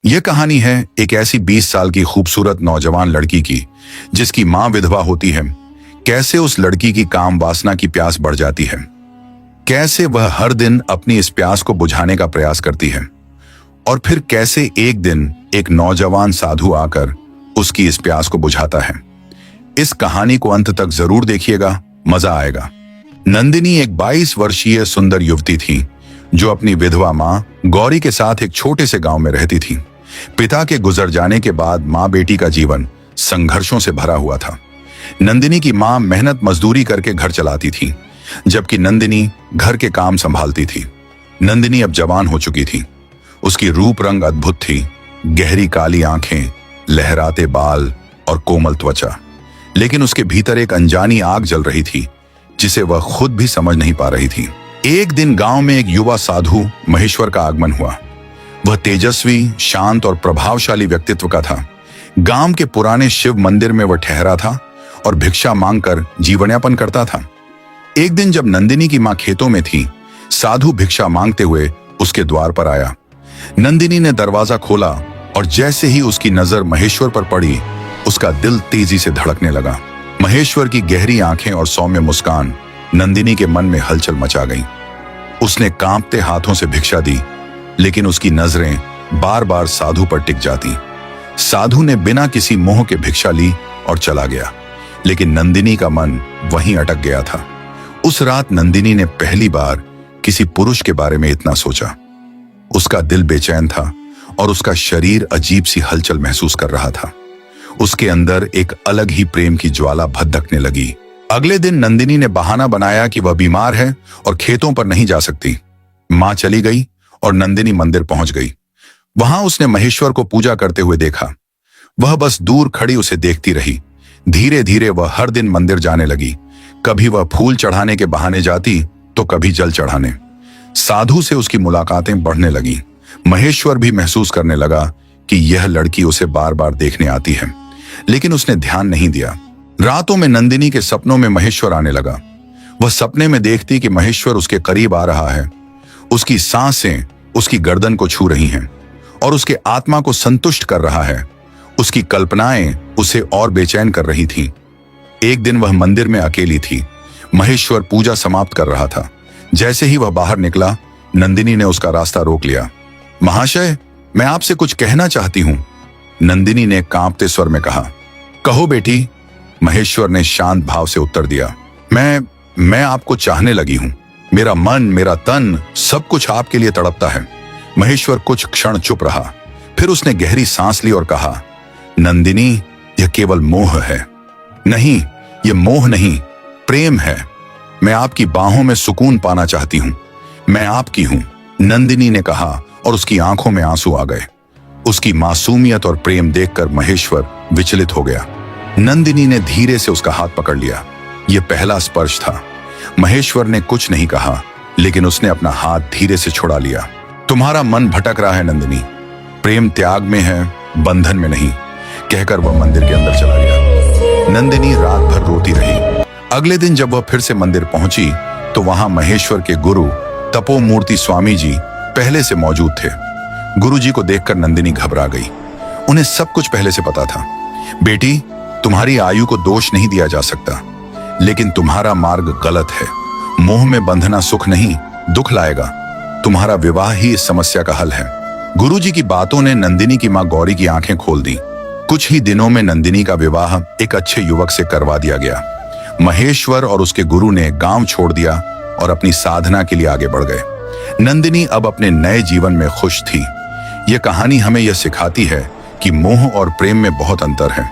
यह कहानी है एक ऐसी 20 साल की खूबसूरत नौजवान लड़की की जिसकी मां विधवा होती है। कैसे उस लड़की की काम वासना की प्यास बढ़ जाती है, कैसे वह हर दिन अपनी इस प्यास को बुझाने का प्रयास करती है, और फिर कैसे एक दिन एक नौजवान साधु आकर उसकी इस प्यास को बुझाता है। इस कहानी को अंत तक जरूर देखिएगा, मजा आएगा। नंदिनी एक 22 वर्षीय सुंदर युवती थी जो अपनी विधवा मां गौरी के साथ एक छोटे से गांव में रहती थी। पिता के गुजर जाने के बाद मां बेटी का जीवन संघर्षों से भरा हुआ था। नंदिनी की मां मेहनत मजदूरी करके घर चलाती थी, जबकि नंदिनी घर के काम संभालती थी। नंदिनी अब जवान हो चुकी थी। उसकी रूप रंग अद्भुत थी, गहरी काली आंखें, लहराते बाल और कोमल त्वचा। लेकिन उसके भीतर एक अनजानी आग जल रही थी जिसे वह खुद भी समझ नहीं पा रही थी। एक दिन गांव में एक युवा साधु महेश्वर का आगमन हुआ। वह तेजस्वी, शांत और प्रभावशाली व्यक्तित्व का था। गांव के पुराने शिव मंदिर में वह ठहरा था और भिक्षा मांगकर जीवनयापन करता था। एक दिन जब नंदिनी की मां खेतों में थी, साधु भिक्षा मांगते हुए उसके द्वार पर आया। नंदिनी ने दरवाजा खोला और जैसे ही उसकी नजर महेश्वर पर पड़ी, उसका दिल तेजी से धड़कने लगा। महेश्वर की गहरी आंखें और सौम्य मुस्कान नंदिनी के मन में हलचल मचा गई। उसने कांपते हाथों से भिक्षा दी, लेकिन उसकी नजरें बार बार साधु पर टिक जाती। साधु ने बिना किसी मोह के भिक्षा ली और चला गया, लेकिन नंदिनी का मन वहीं अटक गया था। उस रात नंदिनी ने पहली बार किसी पुरुष के बारे में इतना सोचा। उसका दिल बेचैन था और उसका शरीर अजीब सी हलचल महसूस कर रहा था। उसके अंदर एक अलग ही प्रेम की ज्वाला भड़कने लगी। अगले दिन नंदिनी ने बहाना बनाया कि वह बीमार है और खेतों पर नहीं जा सकती। मां चली गई और नंदिनी मंदिर पहुंच गई। वहां उसने महेश्वर को पूजा करते हुए देखा। वह बस दूर खड़ी उसे देखती रही। धीरे धीरे वह हर दिन मंदिर जाने लगी। कभी वह फूल चढ़ाने के बहाने जाती तो कभी जल चढ़ाने। साधु से उसकी मुलाकातें बढ़ने लगी। महेश्वर भी महसूस करने लगा कि यह लड़की उसे बार बार देखने आती है, लेकिन उसने ध्यान नहीं दिया। रातों में नंदिनी के सपनों में महेश्वर आने लगा। वह सपने में देखती कि महेश्वर उसके करीब आ रहा है। उसकी सांसें उसकी गर्दन को छू रही हैं और उसके आत्मा को संतुष्ट कर रहा है। उसकी कल्पनाएं उसे और बेचैन कर रही थीं। एक दिन वह मंदिर में अकेली थी। महेश्वर पूजा समाप्त कर रहा था। जैसे ही वह बाहर निकला, नंदिनी ने उसका रास्ता रोक लिया। महाशय, मैं आपसे कुछ कहना चाहती हूं, नंदिनी ने कांपते स्वर में कहा। कहो बेटी, महेश्वर ने शांत भाव से उत्तर दिया। मैं आपको चाहने लगी हूं। मेरा मन, मेरा तन, सब कुछ आपके लिए तड़पता है। महेश्वर कुछ क्षण चुप रहा, फिर उसने गहरी सांस ली और कहा, नंदिनी, यह केवल मोह है। नहीं, यह मोह नहीं, प्रेम है। मैं आपकी बाहों में सुकून पाना चाहती हूं। मैं आपकी हूं, नंदिनी ने कहा और उसकी आंखों में आंसू आ गए। उसकी मासूमियत और प्रेम देखकर महेश्वर विचलित हो गया। नंदिनी ने धीरे से उसका हाथ पकड़ लिया। यह पहला स्पर्श था। महेश्वर ने कुछ नहीं कहा, लेकिन उसने अपना हाथ धीरे से छुड़ा लिया। तुम्हारा मन भटक रहा है नंदिनी, प्रेम त्याग में है, बंधन में नहीं, कहकर वह मंदिर के अंदर चला गया। नंदिनी रात भर रोती रही। अगले दिन जब वह फिर से मंदिर पहुंची तो वहां महेश्वर के गुरु तपोमूर्ति स्वामी जी पहले से मौजूद थे। गुरुजी को देखकर नंदिनी घबरा गई। उन्हें सब कुछ पहले से पता था। बेटी, तुम्हारी आयु को दोष नहीं दिया जा सकता, लेकिन तुम्हारा मार्ग गलत है। मोह में बंधना सुख नहीं, दुख लाएगा। तुम्हारा विवाह ही इस समस्या का हल है। गुरुजी की बातों ने नंदिनी की मां गौरी की आंखें खोल दी। कुछ ही दिनों में नंदिनी का विवाह एक अच्छे युवक से करवा दिया गया। महेश्वर और उसके गुरु ने गांव छोड़ दिया और अपनी साधना के लिए आगे बढ़ गए। नंदिनी अब अपने नए जीवन में खुश थी। यह कहानी हमें यह सिखाती है कि मोह और प्रेम में बहुत अंतर है।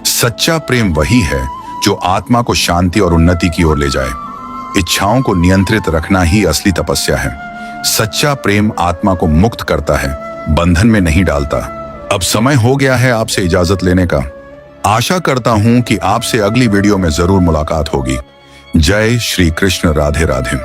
सच्चा प्रेम वही है जो आत्मा को शांति और उन्नति की ओर ले जाए। इच्छाओं को नियंत्रित रखना ही असली तपस्या है। सच्चा प्रेम आत्मा को मुक्त करता है, बंधन में नहीं डालता। अब समय हो गया है आपसे इजाजत लेने का। आशा करता हूं कि आपसे अगली वीडियो में जरूर मुलाकात होगी। जय श्री कृष्ण, राधे राधे।